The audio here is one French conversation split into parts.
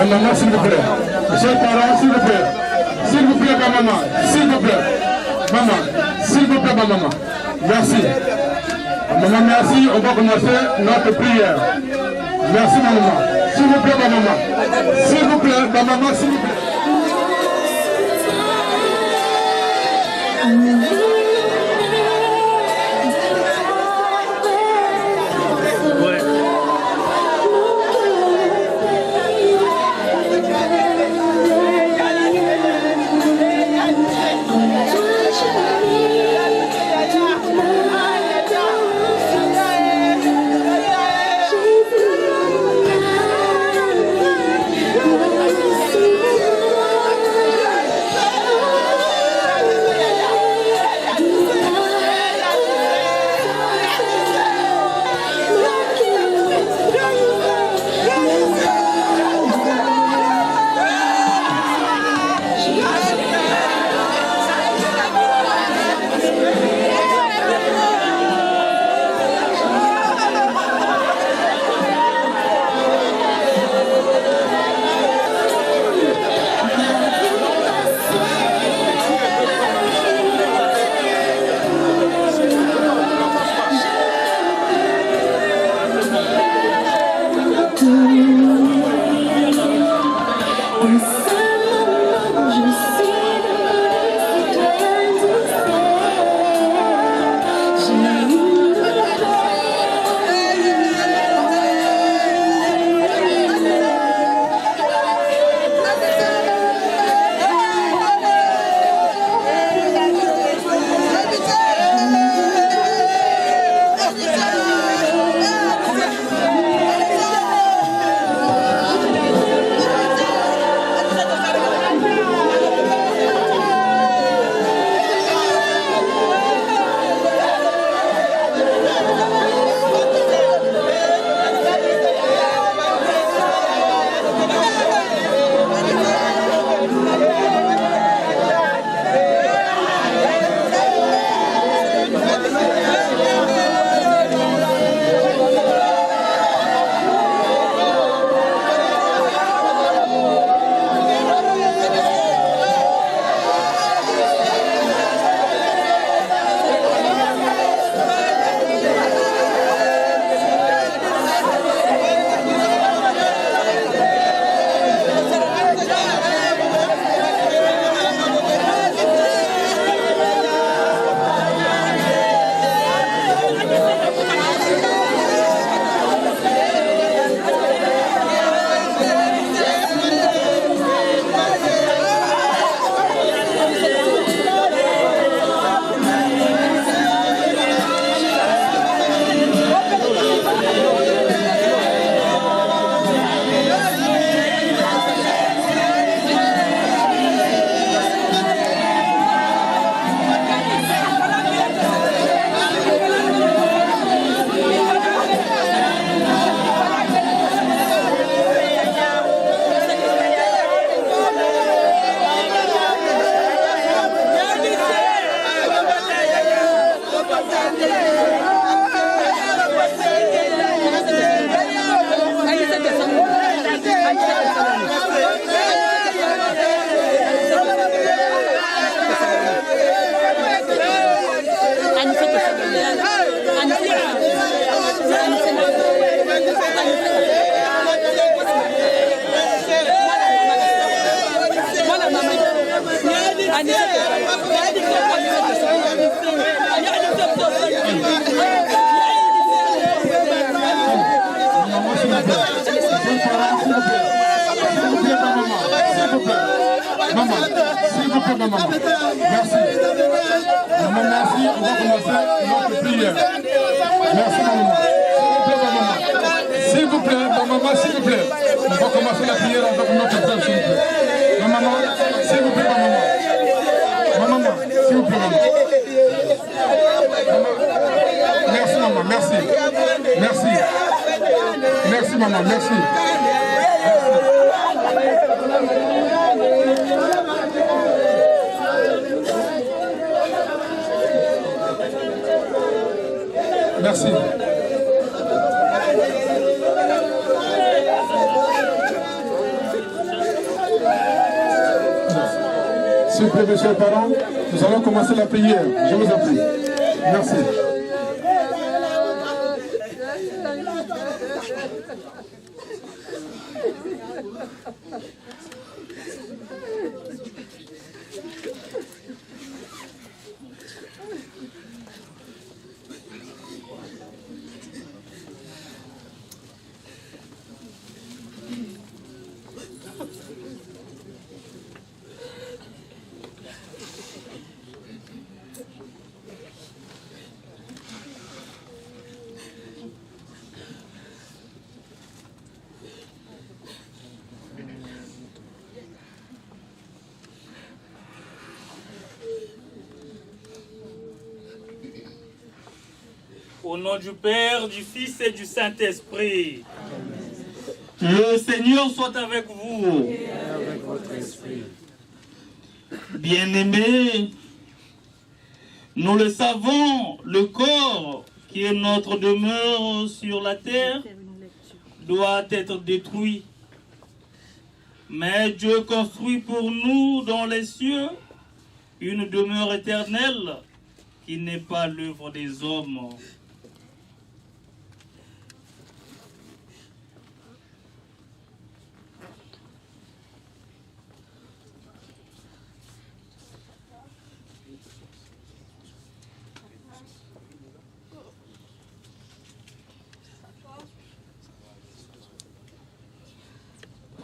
Maman, s'il vous plaît. Chers parents, s'il vous plaît. S'il vous plaît, ma maman. S'il vous plaît. Maman, s'il vous plaît, ma maman. Merci. Maman, merci. On va commencer notre prière. Merci, ma maman. S'il vous plaît, ma maman. S'il vous plaît, ma maman, s'il vous plaît. Maman, merci. Maman, merci. On va commencer notre prière. Merci, maman. S'il vous plaît, maman, s'il vous plaît. On va commencer la prière avec notre frère, s'il vous plaît. Maman, s'il vous plaît, maman. Merci. Merci, maman. Merci. Merci. S'il vous plaît, messieurs les parents, nous allons commencer la prière. Je vous en prie. Merci. Au nom du Père, du Fils et du Saint-Esprit. Le Seigneur soit avec vous. Et avec votre esprit. Bien-aimés, nous le savons, le corps qui est notre demeure sur la terre doit être détruit. Mais Dieu construit pour nous dans les cieux une demeure éternelle qui n'est pas l'œuvre des hommes.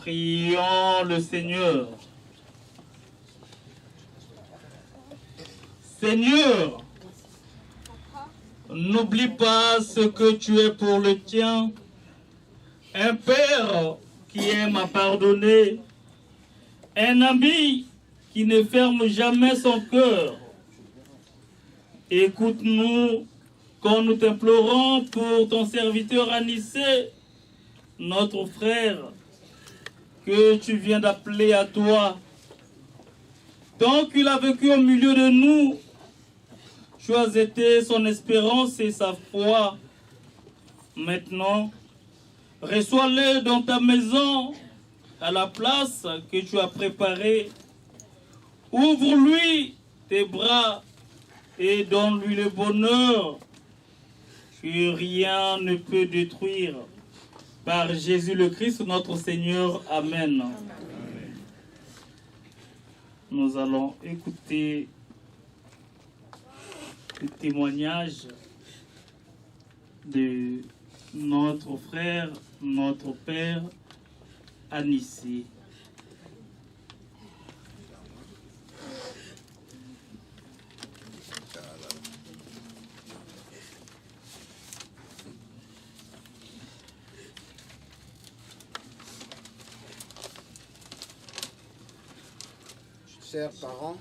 Prions le Seigneur. Seigneur, n'oublie pas ce que tu es pour le tien. Un père qui aime à pardonner. Un ami qui ne ferme jamais son cœur. Écoute-nous quand nous t'implorons pour ton serviteur Anissé, notre frère, que tu viens d'appeler à toi. Tant qu'il a vécu au milieu de nous, tu as été son espérance et sa foi. Maintenant, reçois-le dans ta maison, à la place que tu as préparée. Ouvre-lui tes bras et donne-lui le bonheur que rien ne peut détruire. Par Jésus le Christ, notre Seigneur. Amen. Amen. Nous allons écouter le témoignage de notre frère, notre père, Anissé. Chers parents,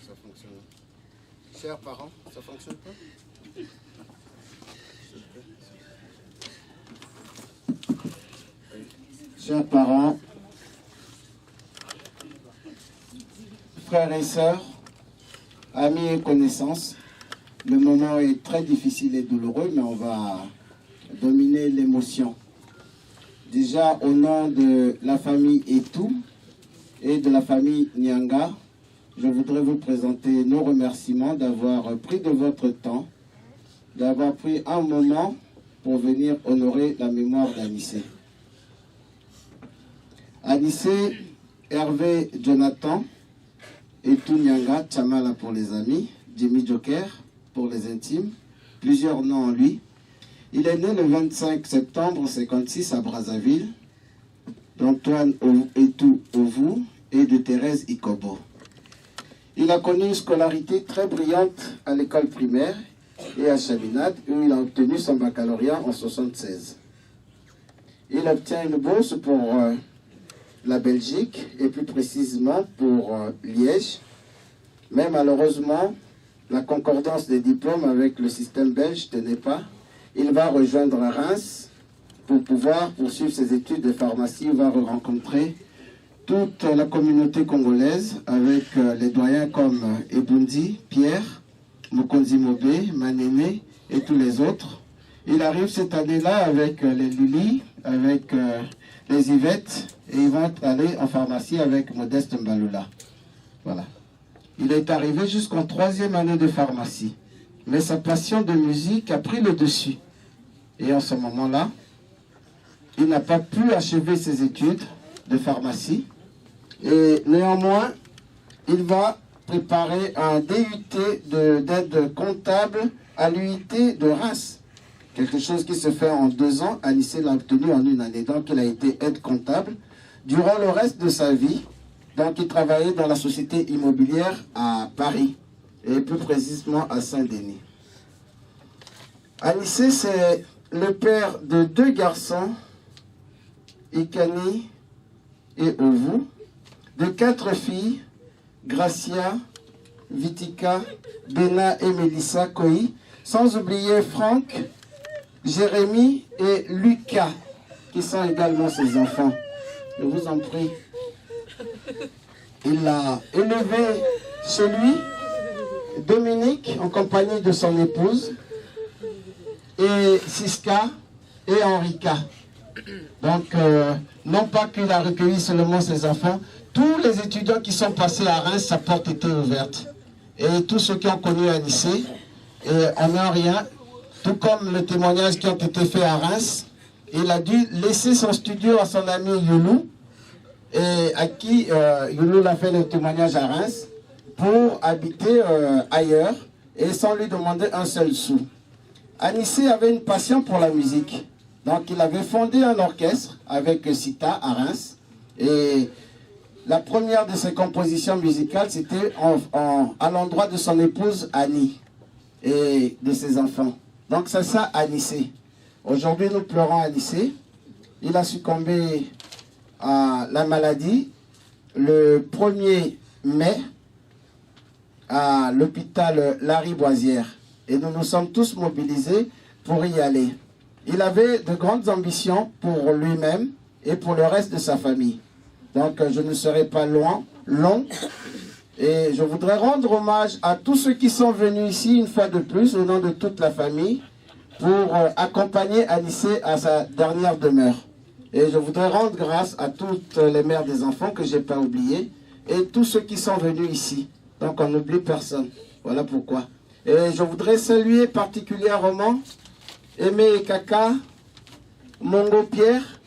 ça fonctionne. Chers parents, ça fonctionne pas? Chers parents, frères et sœurs, amis et connaissances, le moment est très difficile et douloureux, mais on va dominer l'émotion. Déjà, au nom de la famille Etou et de la famille Nyanga, je voudrais vous présenter nos remerciements d'avoir pris de votre temps, d'avoir pris un moment pour venir honorer la mémoire d'Anissé. Anissé, Hervé Jonathan, Etou Nyanga, Tchamala pour les amis, Jimmy Joker pour les intimes, plusieurs noms en lui. Il est né le 25 septembre 1956 à Brazzaville, d'Antoine Etou Ovu et de Thérèse Ikobo. Il a connu une scolarité très brillante à l'école primaire et à Chaminade, où il a obtenu son baccalauréat en 1976. Il obtient une bourse pour la Belgique et plus précisément pour Liège, mais malheureusement, la concordance des diplômes avec le système belge tenait pas. Il va rejoindre Reims pour pouvoir poursuivre ses études de pharmacie. Il va rencontrer toute la communauté congolaise avec les doyens comme Ebundi, Pierre, Mokonzi Mobé, Manéné et tous les autres. Il arrive cette année-là avec les Lili, avec les Yvette, et ils vont aller en pharmacie avec Modeste Mbaloula. Voilà. Il est arrivé jusqu'en 3e année de pharmacie. Mais sa passion de musique a pris le dessus. Et en ce moment-là, il n'a pas pu achever ses études de pharmacie. Et néanmoins, il va préparer un DUT d'aide comptable à l'UIT de Reims. Quelque chose qui se fait en 2 ans. Anissé l'a obtenu en 1 année. Donc, il a été aide comptable durant le reste de sa vie. Donc, il travaillait dans la société immobilière à Paris, et plus précisément à Saint-Denis. Anissé, c'est le père de 2 garçons, Ikani et Ovu, de 4 filles, Gracia, Vitika, Bena et Mélissa Koi, sans oublier Franck, Jérémy et Lucas, qui sont également ses enfants. Je vous en prie. Il a élevé chez lui Dominique en compagnie de son épouse et Siska et Henrika. Donc, non pas qu'il a recueilli seulement ses enfants, tous les étudiants qui sont passés à Reims, sa porte était ouverte. Et tous ceux qui ont connu Anissé, en un rien, tout comme le témoignage qui ont été faits à Reims, il a dû laisser son studio à son ami Youlou, et à qui Youlou a fait le témoignage à Reims, pour habiter ailleurs, et sans lui demander un seul sou. Anissé avait une passion pour la musique. Donc il avait fondé un orchestre avec Sita à Reims. Et la première de ses compositions musicales, c'était à l'endroit de son épouse Annie et de ses enfants. Donc c'est ça Anissé. Aujourd'hui nous pleurons Anissé. Il a succombé à la maladie le 1er mai à l'hôpital Lariboisière. Et nous nous sommes tous mobilisés pour y aller. Il avait de grandes ambitions pour lui-même et pour le reste de sa famille. Donc je ne serai pas long. Et je voudrais rendre hommage à tous ceux qui sont venus ici une fois de plus, au nom de toute la famille, pour accompagner Anissé à sa dernière demeure. Et je voudrais rendre grâce à toutes les mères des enfants que je n'ai pas oubliées et tous ceux qui sont venus ici. Donc on n'oublie personne. Voilà pourquoi. Et je voudrais saluer particulièrement Aimé Kaka, Mongo Pierre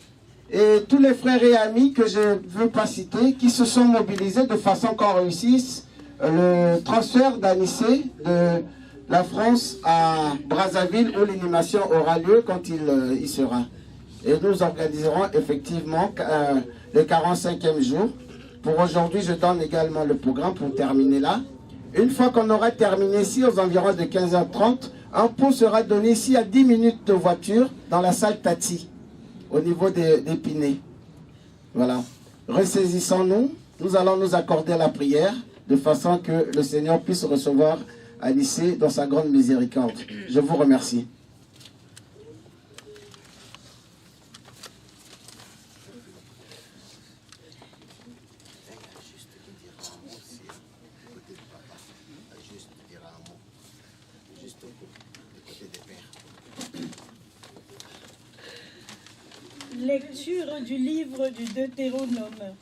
et tous les frères et amis que je ne veux pas citer qui se sont mobilisés de façon qu'on réussisse le transfert d'Anissé de la France à Brazzaville où l'animation aura lieu quand il y sera. Et nous organiserons effectivement le 45e jour. Pour aujourd'hui, je donne également le programme pour terminer là. Une fois qu'on aura terminé ici, aux environs de 15h30, un pot sera donné ici à 10 minutes de voiture dans la salle Tati, au niveau d'Épinay. Voilà. Ressaisissons-nous. Nous allons nous accorder la prière de façon que le Seigneur puisse recevoir Anissé dans sa grande miséricorde. Je vous remercie. Lecture du livre du Deutéronome.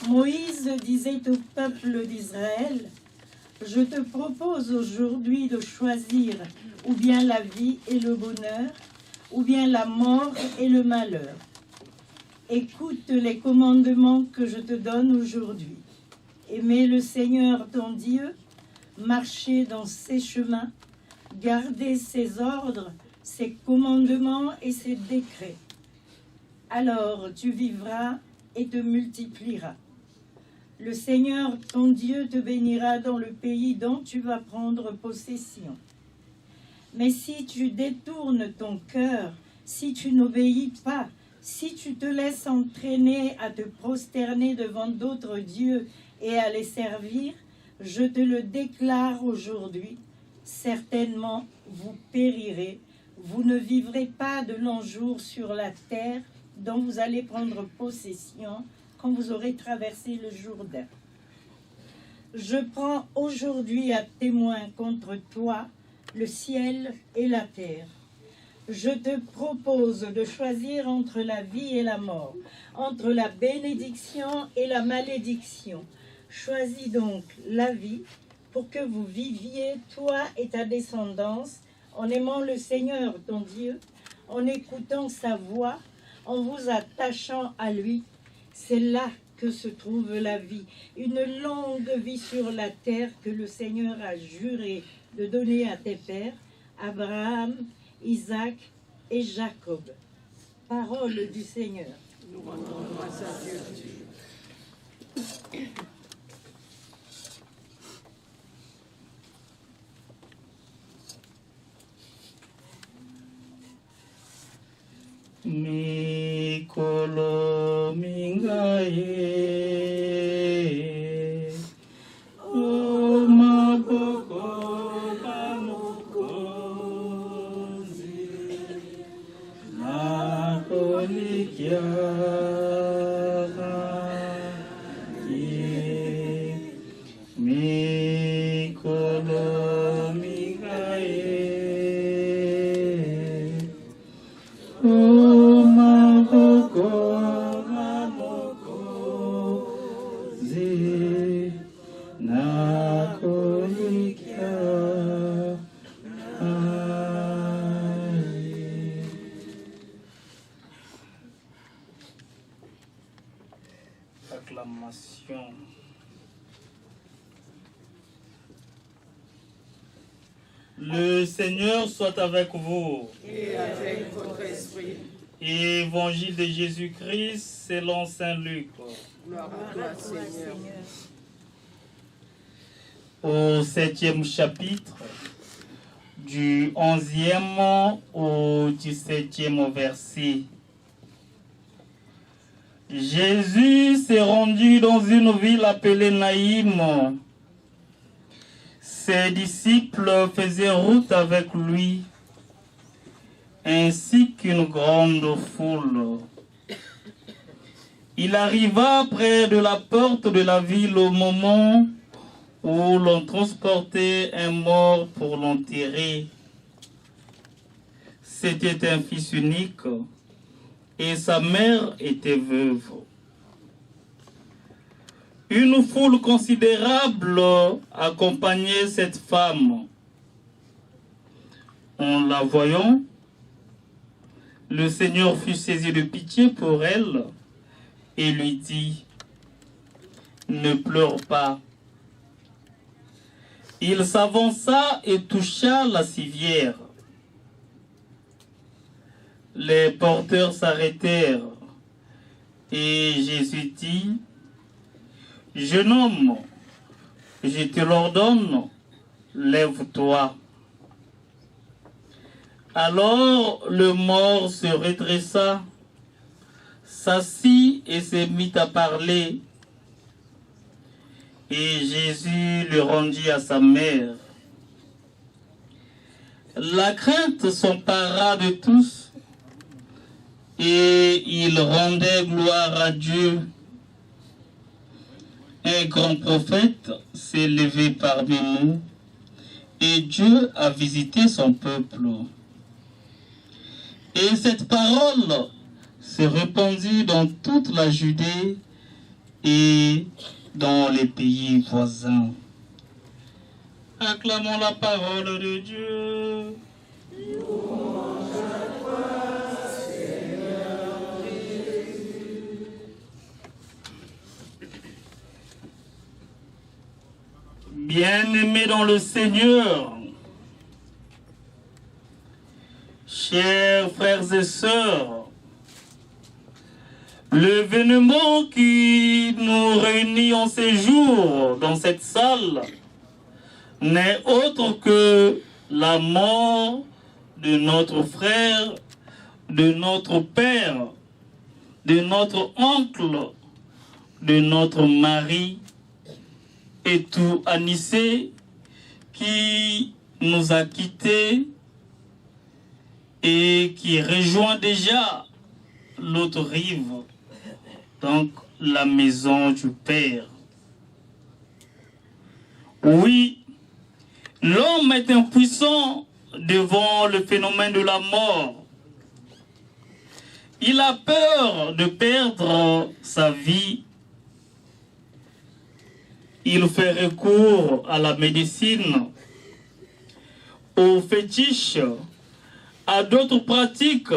Moïse disait au peuple d'Israël, « Je te propose aujourd'hui de choisir ou bien la vie et le bonheur, ou bien la mort et le malheur. Écoute les commandements que je te donne aujourd'hui. Aimer le Seigneur ton Dieu, marcher dans ses chemins, garder ses ordres, ses commandements et ses décrets. Alors tu vivras et te multiplieras. Le Seigneur, ton Dieu, te bénira dans le pays dont tu vas prendre possession. Mais si tu détournes ton cœur, si tu n'obéis pas, si tu te laisses entraîner à te prosterner devant d'autres dieux et à les servir, Je te le déclare aujourd'hui, certainement vous périrez, vous ne vivrez pas de longs jours sur la terre dont vous allez prendre possession quand vous aurez traversé le Jourdain. Je prends aujourd'hui à témoin contre toi le ciel et la terre. Je te propose de choisir entre la vie et la mort, entre la bénédiction et la malédiction. Choisis donc la vie pour que vous viviez, toi et ta descendance, en aimant le Seigneur ton Dieu, en écoutant sa voix, en vous attachant à lui. C'est là que se trouve la vie, une longue vie sur la terre que le Seigneur a juré de donner à tes pères, Abraham, Isaac et Jacob. Parole du Seigneur. Nous rendons grâce à Dieu. Mikolo mingaye o maboko kamukozi nakolikiara mikolo mingaye Acclamation. Le Seigneur soit avec vous. Et avec votre esprit. Évangile de Jésus-Christ selon Saint Luc. Gloire à toi, Seigneur. Au 7e chapitre, du 11e au 17e verset. Jésus s'est rendu dans une ville appelée Naïm. Ses disciples faisaient route avec lui, ainsi qu'une grande foule. Il arriva près de la porte de la ville au moment où l'on transportait un mort pour l'enterrer. C'était un fils unique et sa mère était veuve. Une foule considérable accompagnait cette femme. En la voyant, le Seigneur fut saisi de pitié pour elle et lui dit : « Ne pleure pas. » Il s'avança et toucha la civière. Les porteurs s'arrêtèrent et Jésus dit : « Jeune homme, je te l'ordonne, lève-toi. » Alors le mort se redressa, s'assit et se mit à parler. Et Jésus le rendit à sa mère. La crainte s'empara de tous et ils rendaient gloire à Dieu. Un grand prophète s'est levé parmi nous et Dieu a visité son peuple. Et cette parole s'est répandue dans toute la Judée et dans les pays voisins. Acclamons la parole de Dieu. Bien-aimés dans le Seigneur, chers frères et sœurs, l'événement qui nous réunit en ces jours dans cette salle n'est autre que la mort de notre frère, de notre père, de notre oncle, de notre mari, et tout Anissé qui nous a quittés et qui rejoint déjà l'autre rive, donc la maison du Père. Oui, l'homme est impuissant devant le phénomène de la mort. Il a peur de perdre sa vie. Il fait recours à la médecine, aux fétiches, à d'autres pratiques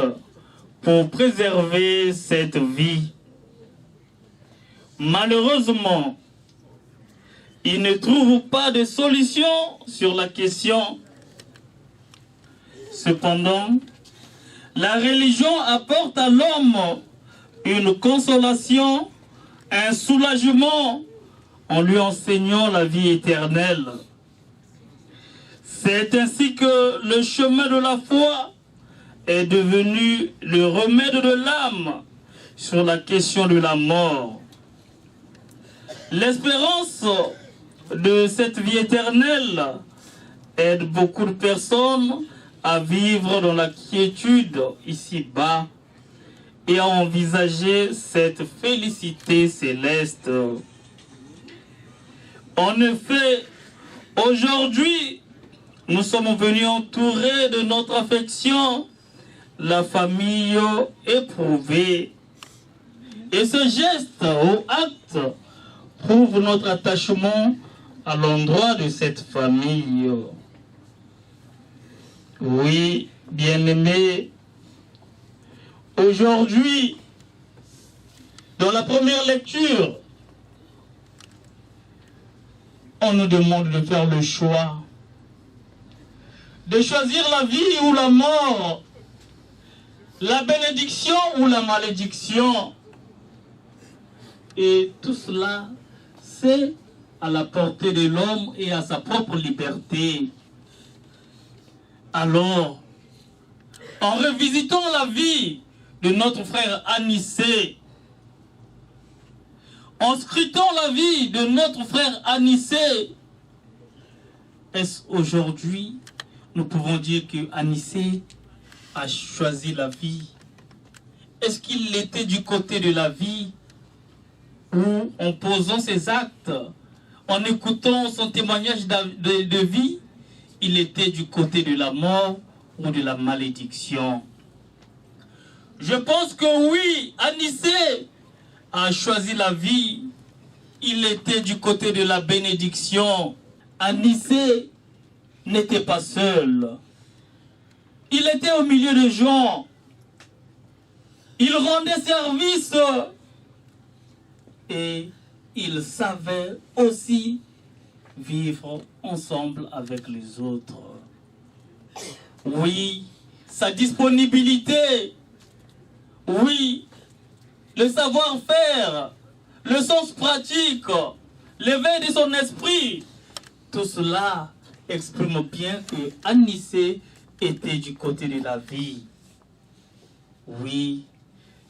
pour préserver cette vie. Malheureusement, il ne trouve pas de solution sur la question. Cependant, la religion apporte à l'homme une consolation, un soulagement en lui enseignant la vie éternelle. C'est ainsi que le chemin de la foi est devenu le remède de l'âme sur la question de la mort. L'espérance de cette vie éternelle aide beaucoup de personnes à vivre dans la quiétude ici-bas et à envisager cette félicité céleste. En effet, aujourd'hui, nous sommes venus entourer de notre affection la famille éprouvée. Et ce geste ou acte prouve notre attachement à l'endroit de cette famille. Oui, bien-aimés, aujourd'hui, dans la première lecture, on nous demande de faire le choix, de choisir la vie ou la mort, la bénédiction ou la malédiction. Et tout cela, c'est à la portée de l'homme et à sa propre liberté. Alors, en revisitant la vie de notre frère Anissé, en scrutant la vie de notre frère Anissé, est-ce aujourd'hui, nous pouvons dire que Anissé a choisi la vie? Est-ce qu'il était du côté de la vie, ou en posant ses actes, en écoutant son témoignage de vie, il était du côté de la mort ou de la malédiction? Je pense que oui, Anissé a choisi la vie. Il était du côté de la bénédiction. Anissé n'était pas seul. Il était au milieu de gens. Il rendait service et il savait aussi vivre ensemble avec les autres. Oui, sa disponibilité, oui, le savoir-faire, le sens pratique, l'éveil de son esprit, tout cela exprime bien que Anissé était du côté de la vie. Oui,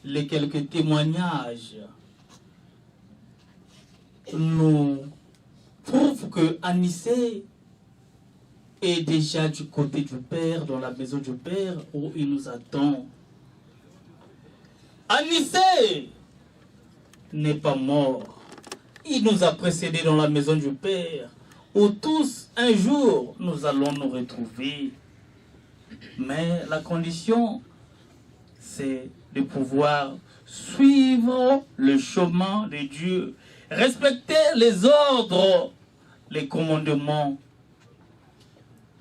les quelques témoignages nous prouvent que Anissé est déjà du côté du Père, dans la maison du Père où il nous attend. Anissé n'est pas mort. Il nous a précédés dans la maison du Père, où tous, un jour, nous allons nous retrouver. Mais la condition, c'est de pouvoir suivre le chemin de Dieu, respecter les ordres, les commandements.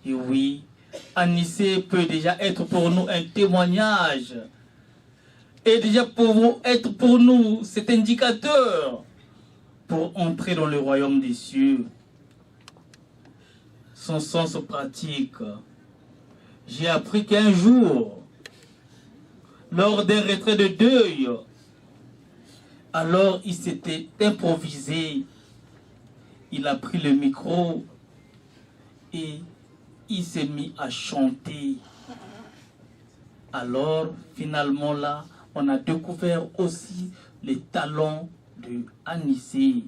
Et oui, Anissé peut déjà être pour nous un témoignage, et déjà être pour nous cet indicateur pour entrer dans le royaume des cieux. Son sens pratique. J'ai appris qu'un jour, lors d'un retrait de deuil, alors il s'était improvisé. Il a pris le micro et il s'est mis à chanter. Alors, finalement là, on a découvert aussi les talents de Anissé.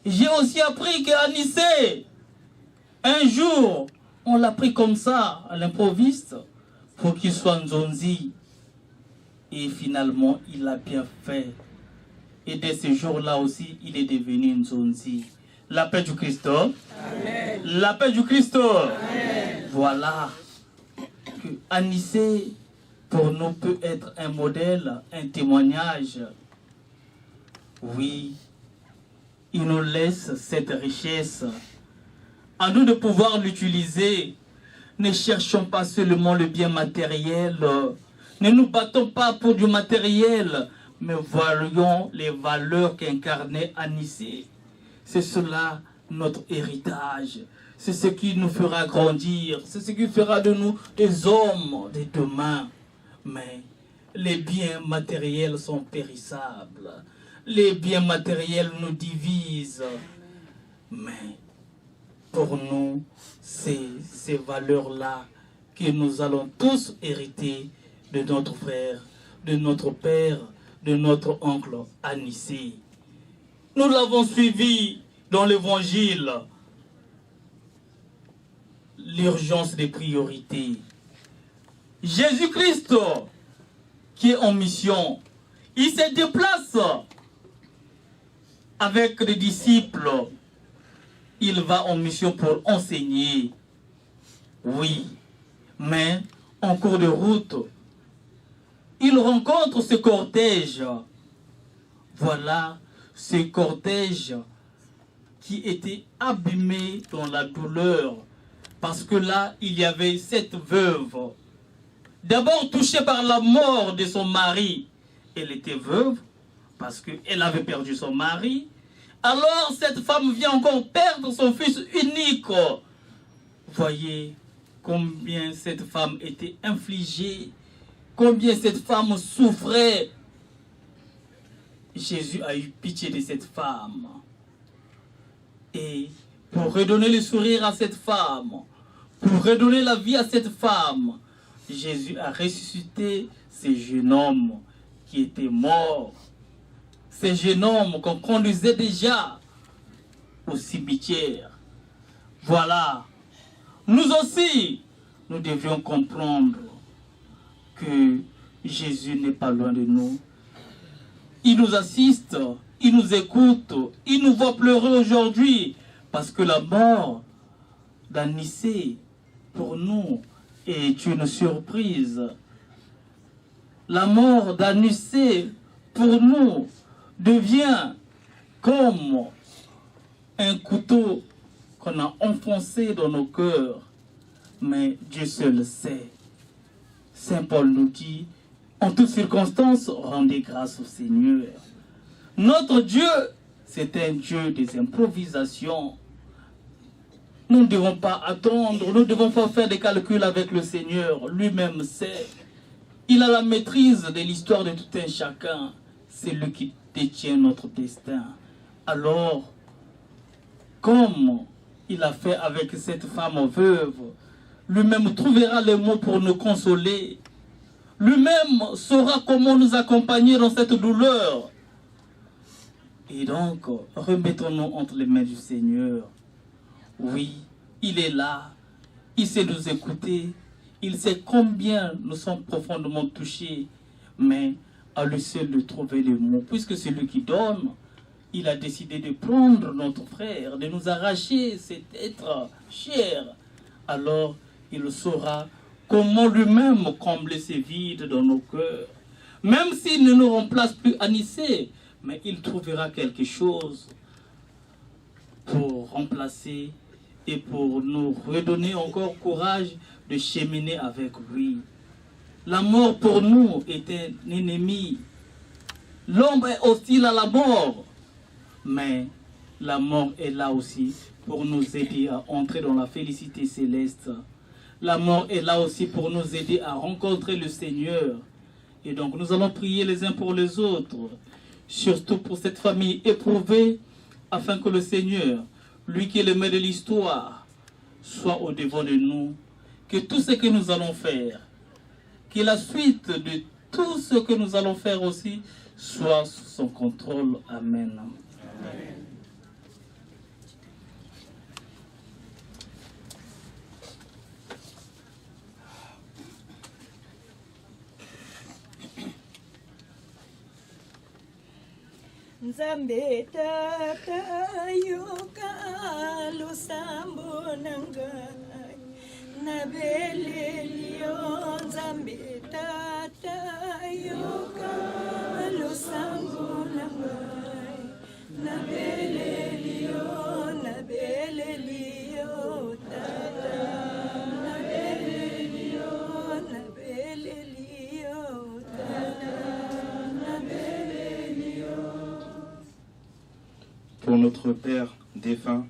J'ai aussi appris qu'Anissé, un jour, on l'a pris comme ça, à l'improviste, pour qu'il soit Nzonzi. Et finalement, il l'a bien fait. Et dès ce jour-là aussi, il est devenu Nzonzi. La paix du Christ. Amen. La paix du Christ. Amen. Voilà. Que Anissé, pour nous, peut être un modèle, un témoignage. Oui, il nous laisse cette richesse. À nous de pouvoir l'utiliser. Ne cherchons pas seulement le bien matériel. Ne nous battons pas pour du matériel, mais voyons les valeurs qu'incarnait Anissé. C'est cela notre héritage. C'est ce qui nous fera grandir. C'est ce qui fera de nous des hommes de demain. Mais les biens matériels sont périssables. Les biens matériels nous divisent. Mais pour nous, c'est ces valeurs-là que nous allons tous hériter de notre frère, de notre père, de notre oncle Anissé. Nous l'avons suivi dans l'évangile. L'urgence des priorités. Jésus-Christ, qui est en mission, il se déplace avec les disciples. Il va en mission pour enseigner. Oui, mais en cours de route, il rencontre ce cortège. Voilà ce cortège qui était abîmé dans la douleur. Parce que là, il y avait cette veuve. D'abord touchée par la mort de son mari. Elle était veuve parce qu'elle avait perdu son mari. Alors cette femme vient encore perdre son fils unique. Voyez combien cette femme était infligée. Combien cette femme souffrait. Jésus a eu pitié de cette femme. Et pour redonner le sourire à cette femme, pour redonner la vie à cette femme, Jésus a ressuscité ce jeune homme qui était mort. Ce jeune homme qu'on conduisait déjà au cimetière. Voilà. Nous aussi, nous devions comprendre que Jésus n'est pas loin de nous. Il nous assiste, il nous écoute, il nous voit pleurer aujourd'hui parce que la mort d'Anissé, pour nous, est une surprise. La mort d'Anissé, pour nous, devient comme un couteau qu'on a enfoncé dans nos cœurs. Mais Dieu seul sait. Saint Paul nous dit, en toutes circonstances, rendez grâce au Seigneur. Notre Dieu, c'est un Dieu des improvisations. Nous ne devons pas attendre, nous ne devons pas faire des calculs avec le Seigneur. Lui-même sait. Il a la maîtrise de l'histoire de tout un chacun. C'est lui qui détient notre destin. Alors, comme il a fait avec cette femme veuve, lui-même trouvera les mots pour nous consoler. Lui-même saura comment nous accompagner dans cette douleur. Et donc, remettons-nous entre les mains du Seigneur. Oui, il est là. Il sait nous écouter. Il sait combien nous sommes profondément touchés. Mais à lui seul de trouver les mots. Puisque c'est lui qui donne, il a décidé de prendre notre frère, de nous arracher cet être cher. Alors, il saura comment lui-même combler ces vides dans nos cœurs. Même s'il ne nous remplace plus Anissé, mais il trouvera quelque chose pour remplacer et pour nous redonner encore courage de cheminer avec lui. La mort pour nous est un ennemi. L'homme est hostile à la mort, mais la mort est là aussi pour nous aider à entrer dans la félicité céleste. La mort est là aussi pour nous aider à rencontrer le Seigneur. Et donc nous allons prier les uns pour les autres, surtout pour cette famille éprouvée, afin que le Seigneur, lui qui est le maître de l'histoire, soit au devant de nous. Que tout ce que nous allons faire, que la suite de tout ce que nous allons faire aussi, soit sous son contrôle. Amen. Amen. Nzambe tata yoka lusambo nangai nabelelio Nzambe tata yoka lusambo nangai nabelelio tata nabelelio tata. Pour notre Père défunt,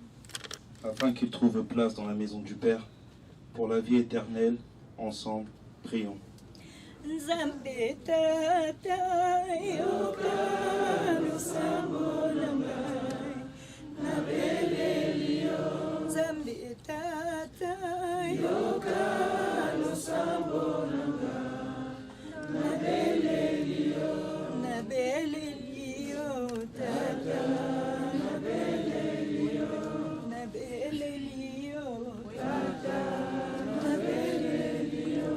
afin qu'il trouve place dans la maison du Père, pour la vie éternelle, ensemble, prions. Nzambe tata yoka lusambo nangai nabelelio Nzambe tata yoka lusambo nangai nabelelio tata nabelelio tata nabelelio.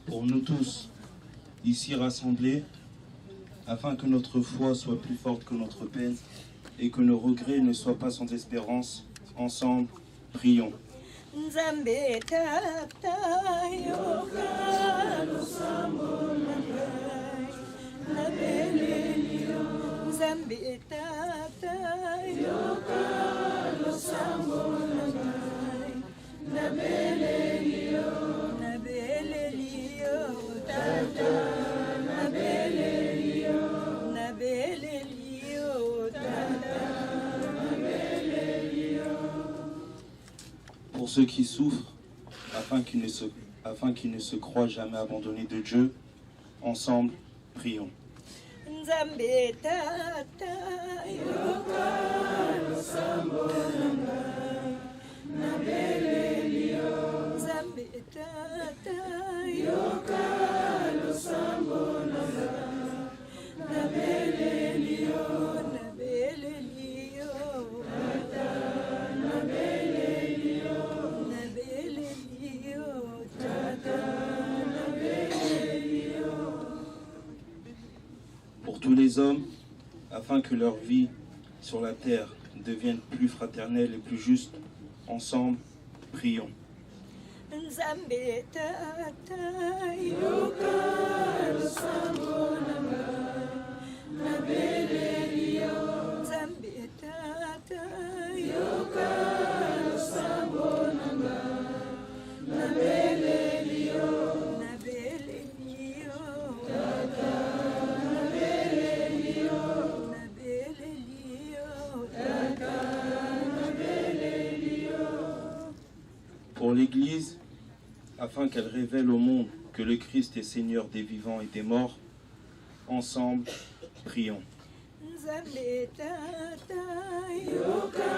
Pour nous tous, ici rassemblés, afin que notre foi soit plus forte que notre peine et que nos regrets ne soient pas sans espérance, ensemble, prions. Nzambe tata yoka lusambo nangai nabelelio Nzambe tata yoka lusambo nangai nabelelio tata nabelelio tata nabelelio. Pour ceux qui souffrent, afin qu'ils ne se croient jamais abandonnés de Dieu, ensemble, prions. Nzambe tata yoka lusambo nangai nabelelio Nzambe tata yoka lusambo nangai nabelelio tata nabelelio tata nabelelio. Pour tous les hommes, afin que leur vie sur la terre devienne plus fraternelle et plus juste, ensemble, prions. Nzambe tata yoka lusambo nangai nabelelio Nzambe tata yoka lusambo nangai nabelelio tata nabelelio tata nabelelio. Pour l'Église, afin qu'elle révèle au monde que le Christ est Seigneur des vivants et des morts, ensemble, prions. Nzambe tata yoka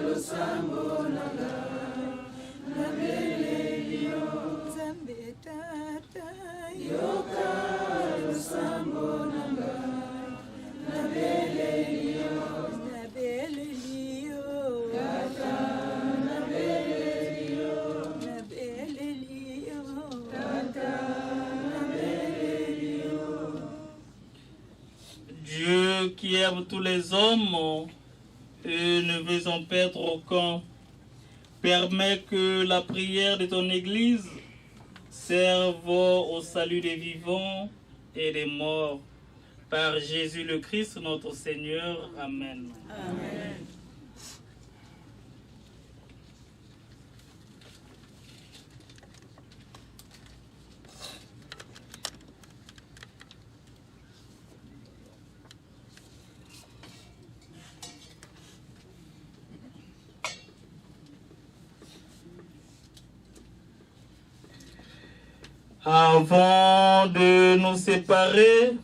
lusambo nangai nabelelio Nzambe tata yoka lusambo nangai nabelelio tata nabelelio tata nabelelio. Dieu qui aime tous les hommes et ne veut en perdre aucun, permet que la prière de ton Église serve au salut des vivants et des morts. Par Jésus le Christ, notre Seigneur. Amen. Amen. Avant de nous séparer,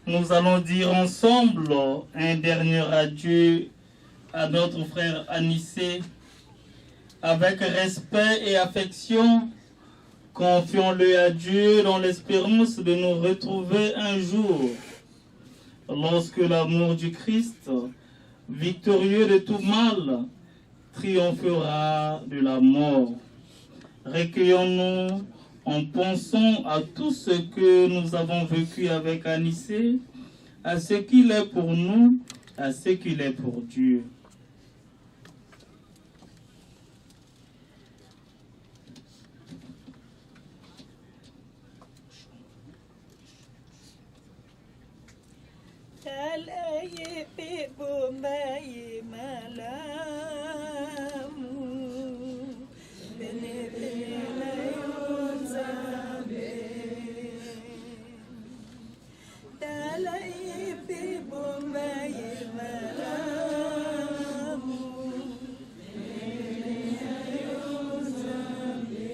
nous allons dire ensemble un dernier adieu à notre frère Anissé. Avec respect et affection, confions-le à Dieu dans l'espérance de nous retrouver un jour, lorsque l'amour du Christ, victorieux de tout mal, triomphera de la mort. Recueillons-nous en pensant à tout ce que nous avons vécu avec Anissé, à ce qu'il est pour nous, à ce qu'il est pour Dieu. Talaye pe bombaye malamu bene bene yonzabe talaye pe bombaye malamu bene yonzabe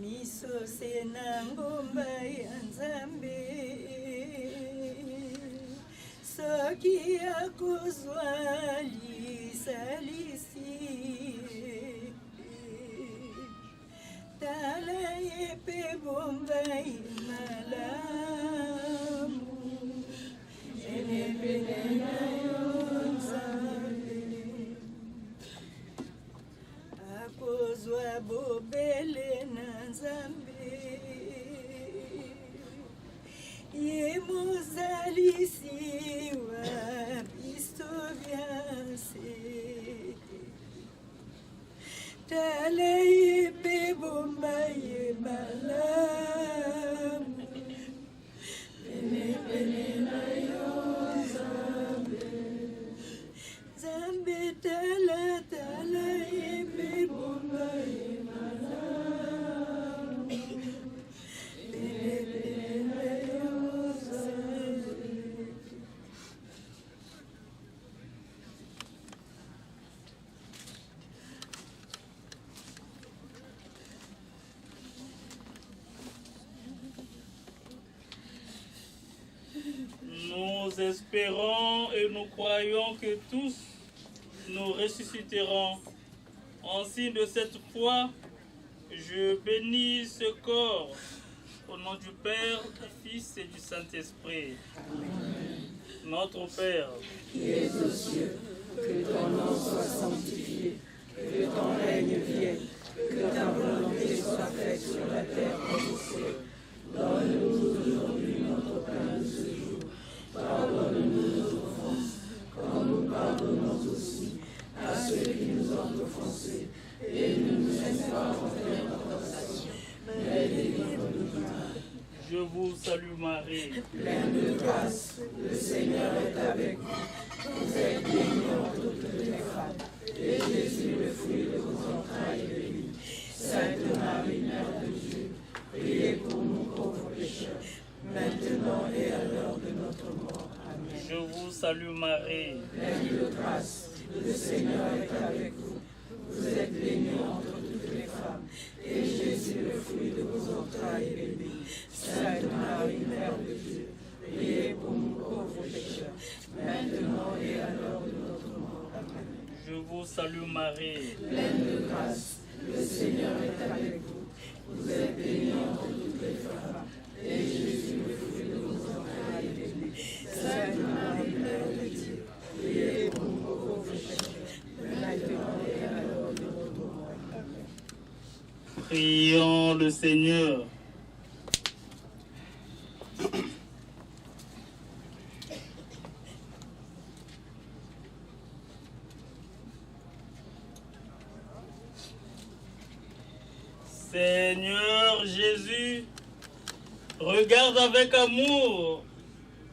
miso senangomba yanzambe soki akozwali salisi tala ye pe bombai malamu enepene na yo nzambe akozwa bobele na nzambe ye mozalisi wa biso bianse tala ye pe bomba ye malamu pene na yo nzambe nzambe tala ye pe bomba ye malamu pene na yo nzambe. Nous espérons et nous croyons que tous nous ressusciterons. En signe de cette foi, je bénis ce corps au nom du Père, du Fils et du Saint-Esprit. Notre Père, qui es aux cieux, que ton nom soit sanctifié, que ton règne vienne, que ta volonté soit faite sur la terre comme au ciel. Donne-nous aujourd'hui notre pain de ce jour. Pardonne-nous nos offenses, comme nous pardonnons aussi à ceux qui nous ont offensés. Et ne nous laisse pas entrer en tentation, mais délivre-nous du mal. je vous salue Marie, Pleine de grâce, le Seigneur est avec vous. Vous êtes bénie entre toutes les femmes, et Jésus, le fruit de vos entrailles, est béni. Sainte Marie, Mère de Dieu, priez pour nous pauvres pécheurs, maintenant et à l'heure de notre mort. Amen. je vous salue Marie, Pleine de grâce, le Seigneur est avec vous. Vous êtes bénie entre toutes les femmes, et Jésus, le fruit de vos entrailles, est béni. Sainte Marie, Mère de Dieu, priez pour nous pauvres pécheurs, maintenant et à l'heure de notre mort. Amen. je vous salue Marie, Pleine de grâce, le Seigneur est avec vous. Vous êtes bénie entre toutes les femmes, et Jésus, le fruit de vos entrailles, est béni. Sainte Marie, Mère de Dieu, priez pour nous pauvres pécheurs, maintenant et à l'heure de notre mort. Amen. prions le Seigneur. Seigneur Jésus, regarde avec amour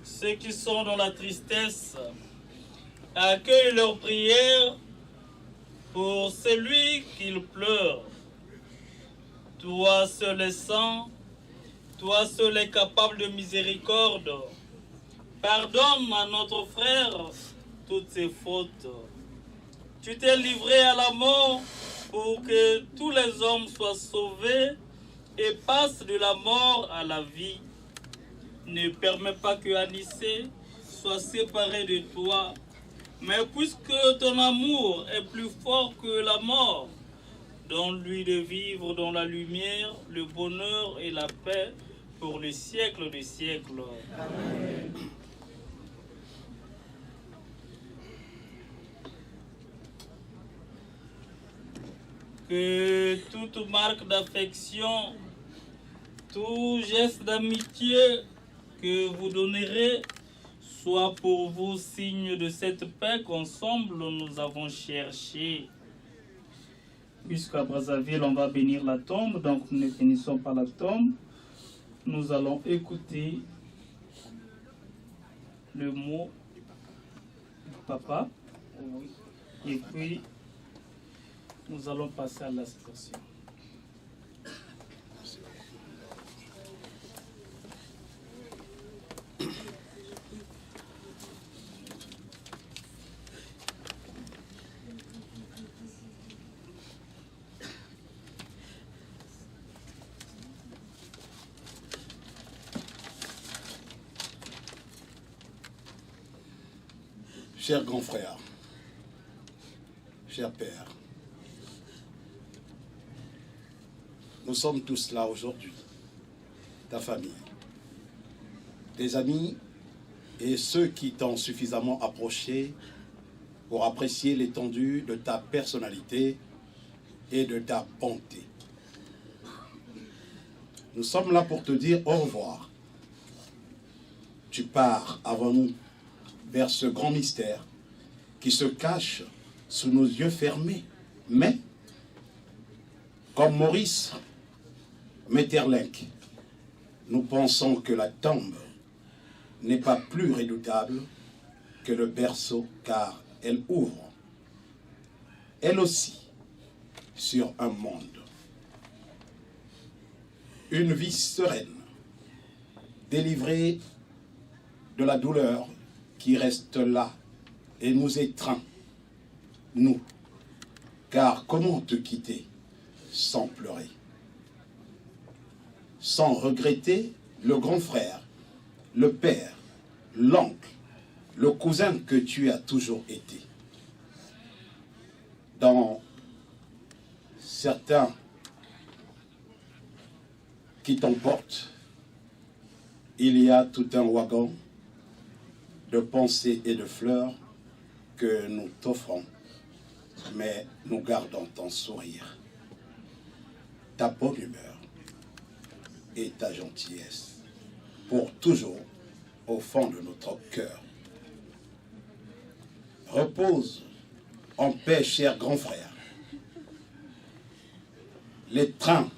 ceux qui sont dans la tristesse. Accueille leurs prières pour celui qu'ils pleurent. Toi seul est saint, toi seul est capable de miséricorde. Pardonne à notre frère toutes ses fautes. Tu t'es livré à la mort pour que tous les hommes soient sauvés et passent de la mort à la vie. Ne permets pas que Anissé soit séparé de toi, mais puisque ton amour est plus fort que la mort, donne-lui de vivre dans la lumière, le bonheur et la paix pour les siècles des siècles. Amen. que toute marque d'affection, tout geste d'amitié que vous donnerez soit pour vous signe de cette paix qu'ensemble nous avons cherché. Puisqu'à Brazzaville, on va bénir la tombe, donc nous ne bénissons pas la tombe. Nous allons écouter le mot du papa. Et puis, nous allons passer à la situation. Chers grands frères, chers pères, nous sommes tous là aujourd'hui, ta famille, tes amis et ceux qui t'ont suffisamment approché pour apprécier l'étendue de ta personnalité et de ta bonté. Nous sommes là pour te dire au revoir. Tu pars avant nous vers ce grand mystère qui se cache sous nos yeux fermés. Mais, comme Maurice Maeterlinck, nous pensons que la tombe n'est pas plus redoutable que le berceau, car elle ouvre, elle aussi, sur un monde. Une vie sereine, délivrée de la douleur qui reste là et nous étreint, nous. Car comment te quitter sans pleurer, sans regretter le grand frère, le père, l'oncle, le cousin que tu as toujours été. Dans certains qui t'emportent, il y a tout un wagon de pensées et de fleurs que nous t'offrons, mais nous gardons ton sourire, ta bonne humeur et ta gentillesse pour toujours au fond de notre cœur. Repose en paix, cher grand frère. Les trains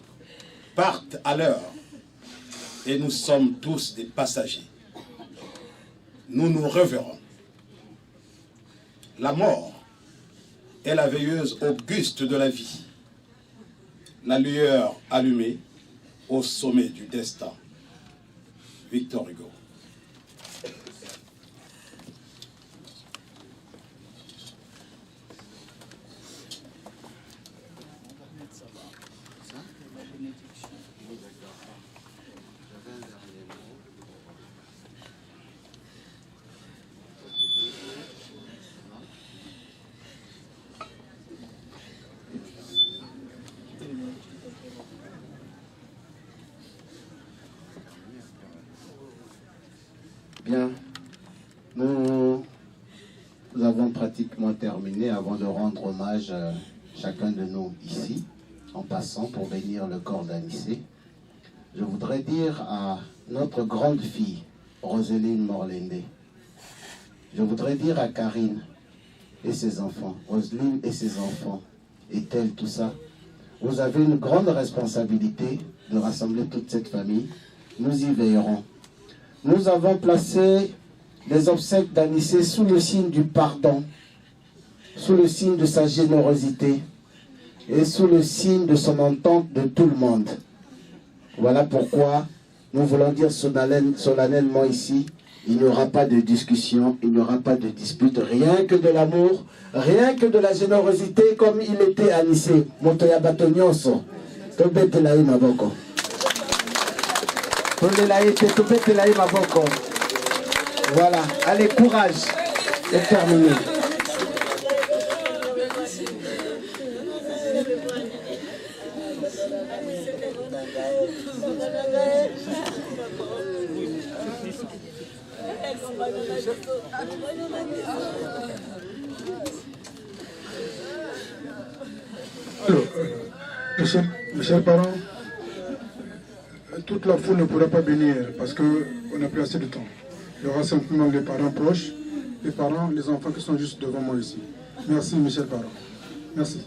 partent à l'heure et nous sommes tous des passagers. Nous nous reverrons. La mort est la veilleuse auguste de la vie, la lueur allumée au sommet du destin. Victor Hugo. Bien, nous avons pratiquement terminé avant de rendre hommage à chacun de nous ici, en passant pour bénir le corps d'Anissé. Je voudrais dire à notre grande fille, Roseline Morlende, je voudrais dire à Karine et ses enfants, Roseline et ses enfants, et tel tout ça, vous avez une grande responsabilité de rassembler toute cette famille. Nous y veillerons. Nous avons placé les obsèques d'Anissé sous le signe du pardon, sous le signe de sa générosité et sous le signe de son entente de tout le monde. Voilà pourquoi nous voulons dire solennellement ici, il n'y aura pas de discussion, il n'y aura pas de dispute, rien que de l'amour, rien que de la générosité comme il était Anissé. Motoya Batonyoso, Tobetelaï Maboko. Voilà, allez, courage, c'est terminé. Alors, Mes chers parents, toute la foule ne pourra pas venir parce qu'on n'a plus assez de temps. Il y aura simplement les parents proches, les parents, les enfants qui sont juste devant moi ici. Merci mes chers parents. Merci.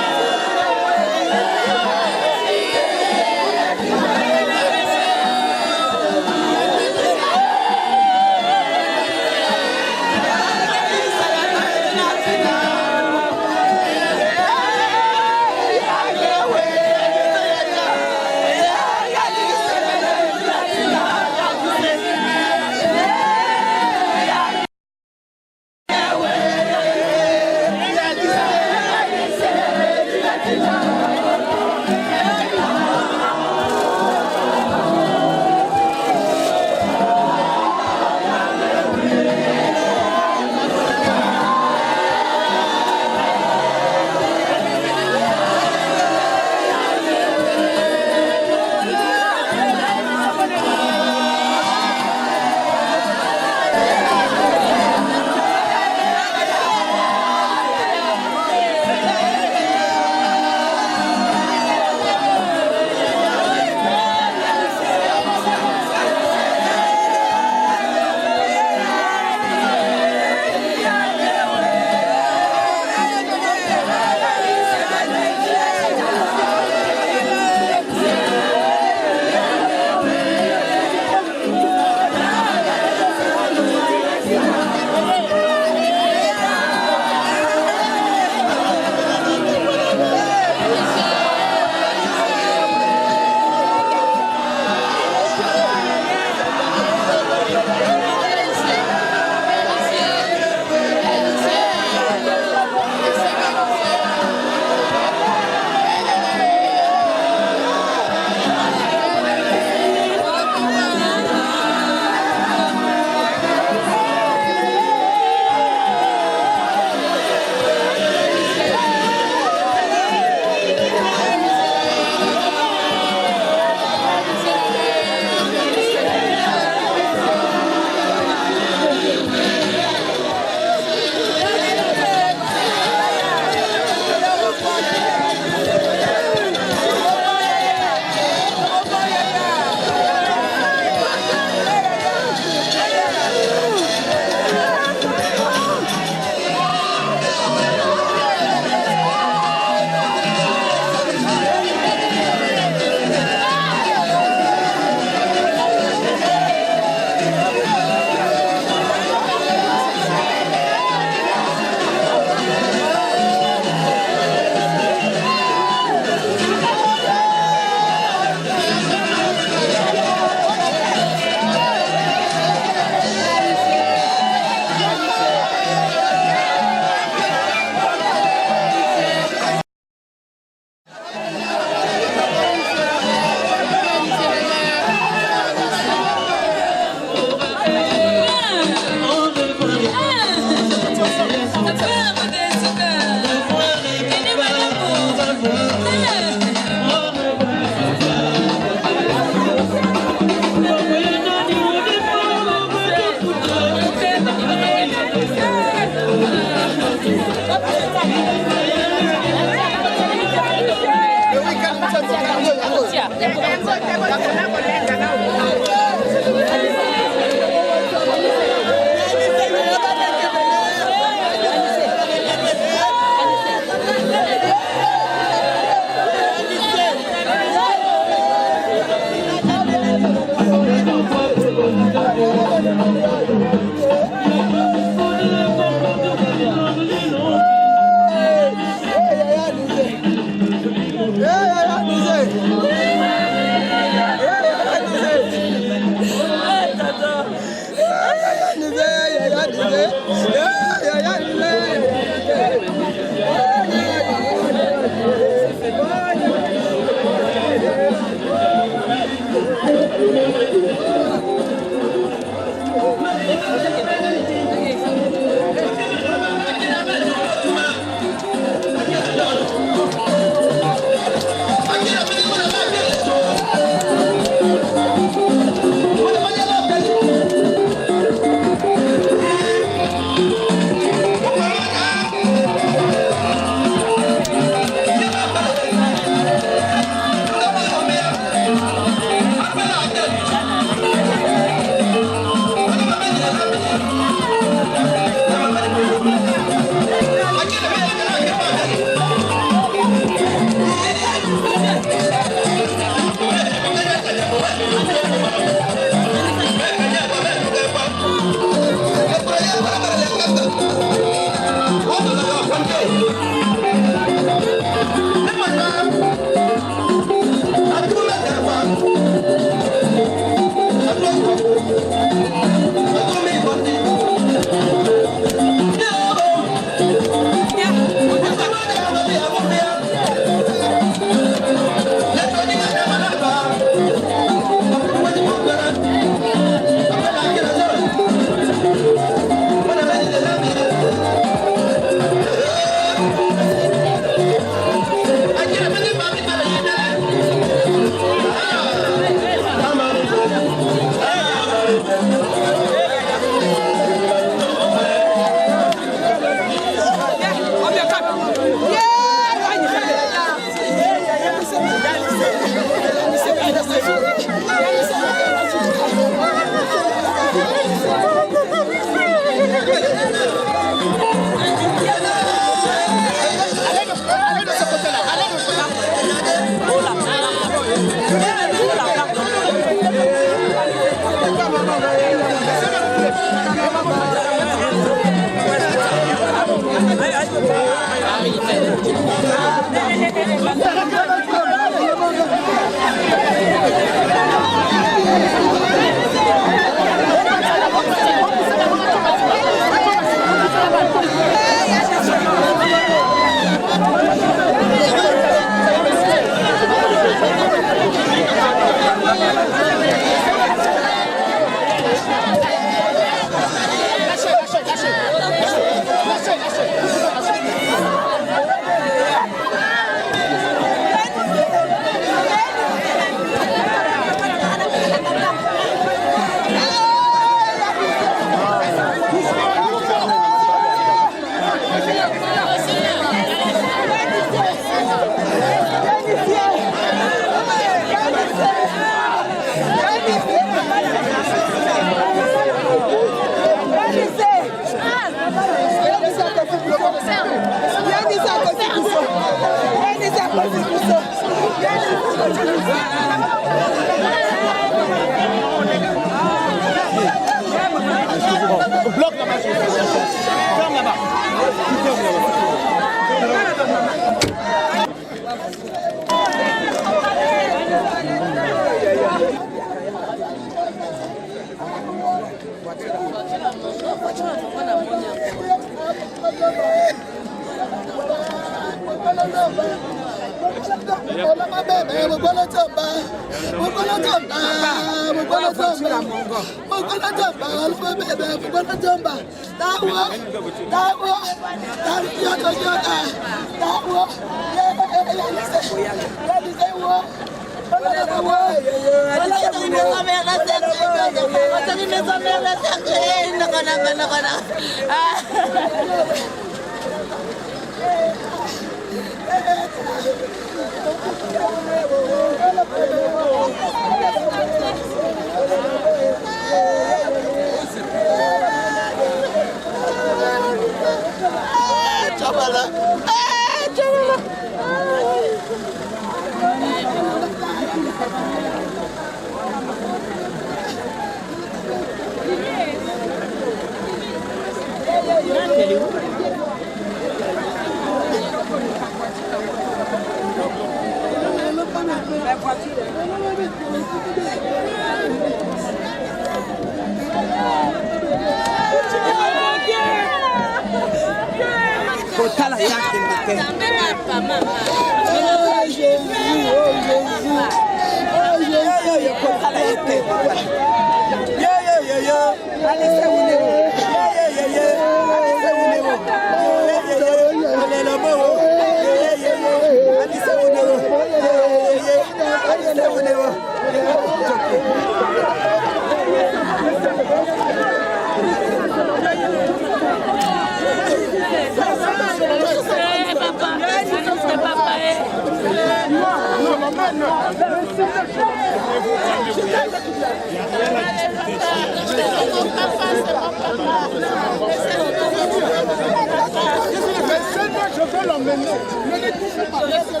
Je veux l'emmener. Ne les touchez pas. Laissez-le.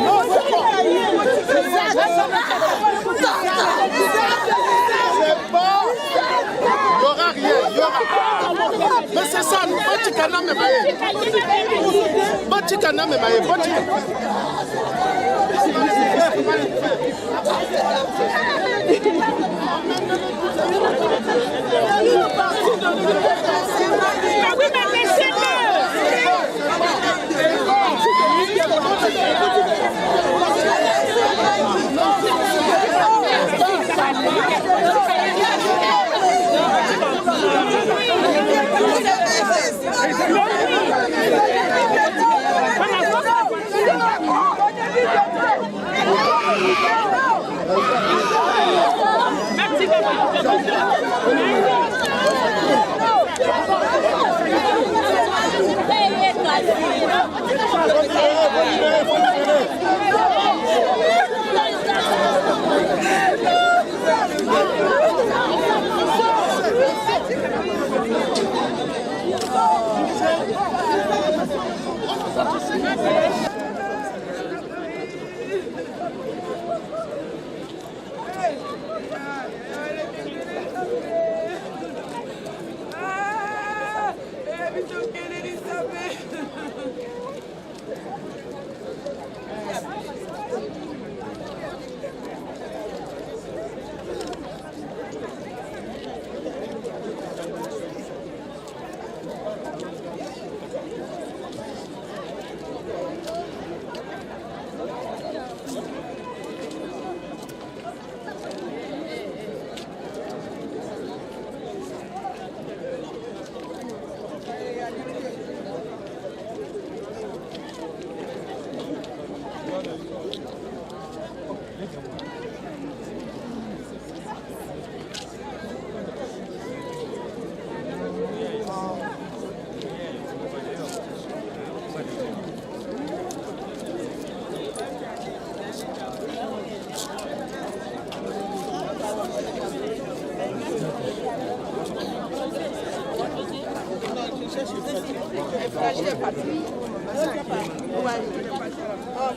Non, c'est bon. C'est bon. Il n'y aura rien. Il y aura. Mais c'est ça. Batikana me baye. Batikana me baye.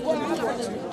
Voilà.